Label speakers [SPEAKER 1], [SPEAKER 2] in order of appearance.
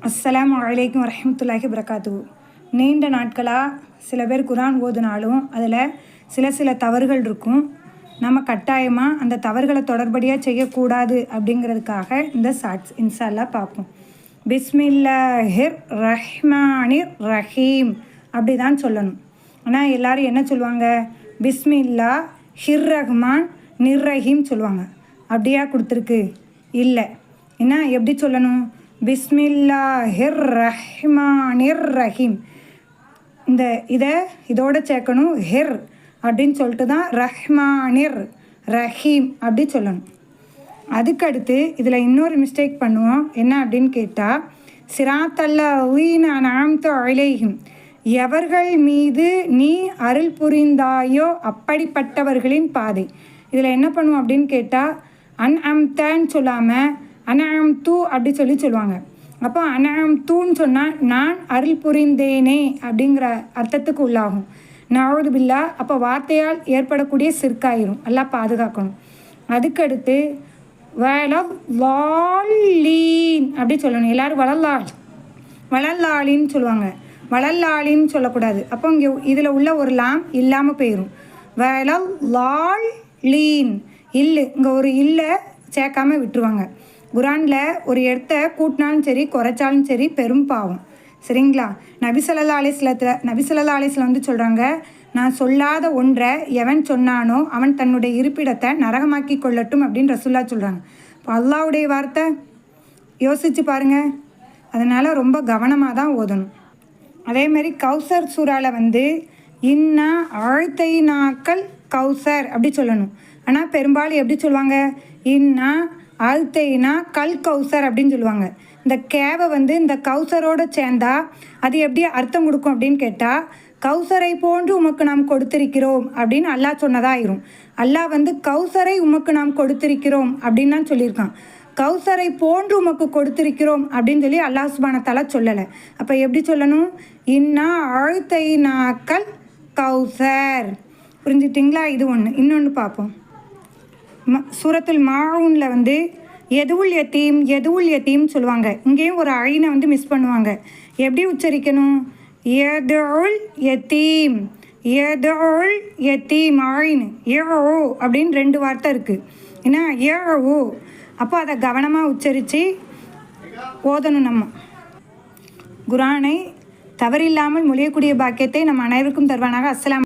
[SPEAKER 1] அஸ்ஸலாமு அலைக்கும் வரஹ்மத்துல்லாஹி வபரகாத்துஹு. நீண்ட நாட்களாக சில பேர் குரான் ஓதுனாலும் அதில் சில தவறுகள் இருக்கும். நம்ம கட்டாயமாக அந்த தவறுகளை தொடர்படியாக செய்யக்கூடாது அப்படிங்கிறதுக்காக இந்த ஷார்ட்ஸ் இன்ஷா அல்லாஹ் பார்ப்போம். பிஸ்மில்லாஹிர் ரஹ்மானிர் ரஹீம் அப்படி தான் சொல்லணும். ஆனால் எல்லோரும் என்ன சொல்லுவாங்க, பிஸ்மில்லா ஹிர் ரஹ்மான் நிர்ரஹீம் சொல்லுவாங்க. அப்படியா கொடுத்துருக்கு? இல்லை. என்ன எப்படி சொல்லணும்? பிஸ்மில்லாஹிர் ரஹ்மானிர் ரஹீம். இதோட சேர்க்கணும் ஹிர் அப்படின்னு சொல்லிட்டு தான் ரஹ்மானிர் ரஹீம் அப்படி சொல்லணும். அதுக்கடுத்து இதில் இன்னொரு மிஸ்டேக் பண்ணுவோம். என்ன அப்படின்னு கேட்டால், சிராத்தல்லீன அன்அம்த அலைஹிம், எவர்கள் மீது நீ அருள் புரிந்தாயோ அப்படிப்பட்டவர்களின் பாதை. இதில் என்ன பண்ணுவோம் அப்படின்னு கேட்டால், அன்அம்தன்னு சொல்லாமல் அன்அம்து அப்படி சொல்லுவாங்க. அப்போ அன்அம்துன்னு சொன்னால் நான் அருள் புரிந்தேனே அப்படிங்கிற அர்த்தத்துக்கு உள்ளாகும். நஅூது பில்லாஹ். அப்போ வார்த்தையால் ஏற்படக்கூடிய சிற்காயிரும். எல்லாம் பாதுகாக்கணும். அதுக்கடுத்து வலல்லாலீன் அப்படி சொல்லணும். எல்லோரும் வளல்லாலின்னு சொல்லுவாங்க. வளல்லாலின்னு சொல்லக்கூடாது. அப்போ இங்கே இதில் உள்ள ஒரு லாம் இல்லாமல் போயிடும். வலல்லாலீன் இல்லு, இங்கே ஒரு இல்லை சேர்க்காமல் விட்டுருவாங்க. குரானில் ஒரு இடத்த கூட்டினாலும் சரி குறைச்சாலும் சரி பெரும் பாவம். சரிங்களா? நபி ஸல்லல்லாஹு அலைஹி வந்து சொல்கிறாங்க, நான் சொல்லாத ஒன்றை எவன் சொன்னானோ அவன் தன்னுடைய இருப்பிடத்தை நரகமாக்கி கொள்ளட்டும் அப்படின்னு ரசூலுல்லாஹ் சொல்கிறாங்க. இப்போ அல்லாஹ்வுடைய வார்த்தை யோசித்து பாருங்கள். அதனால் ரொம்ப கவனமாக தான் ஓதணும். அதேமாரி கௌசர் சூறாவில் வந்து இன்னா ஆழ்த்தைனாக்கள் கௌசர் அப்படி சொல்லணும். ஆனால் பெரும்பாலும் எப்படி சொல்லுவாங்க, இன்னா ஆழ்த்தைனா கல் கௌசர் அப்படின்னு சொல்லுவாங்க. இந்த கேவை வந்து இந்த கௌசரோடு சேர்ந்தா அது எப்படி அர்த்தம் கொடுக்கும் அப்படின்னு கேட்டால், கௌசரை போன்று உமக்கு நாம் கொடுத்திருக்கிறோம் அப்படின்னு அல்லாஹ் சொன்னதாயிரும். அல்லாஹ் வந்து கௌசரை உமக்கு நாம் கொடுத்திருக்கிறோம் அப்படின்னு தான் சொல்லியிருக்கான். கௌசரை போன்று உமக்கு கொடுத்திருக்கிறோம் அப்படின்னு சொல்லி அல்லாஹ் சுப்ஹானஹு வ தஆலா சொல்லலை. அப்போ எப்படி சொல்லணும்? இன்னா ஆழ்த்தைனாக்கள் கௌசர். புரிஞ்சுட்டிங்களா? இது ஒன்று. இன்னொன்று பார்ப்போம். சூரத்துல் மாஊனில் வந்து எதுவுல் யத்தீம் சொல்லுவாங்க. இங்கேயும் ஒரு ஐனை வந்து மிஸ் பண்ணுவாங்க. எப்படி உச்சரிக்கணும்? எதுல் யத்தீம் ஐன் ஏ அப்படின்னு 2 வார்த்தை இருக்குது. ஏன்னா ஏ ஓ. அப்போ அதை கவனமாக உச்சரித்து ஓதணும். நம்ம குரானை தவறில்லாமல் மொழியக்கூடிய பாக்கியத்தை நம்ம அனைவருக்கும் தருவானாக. அஸ்ஸலாம்.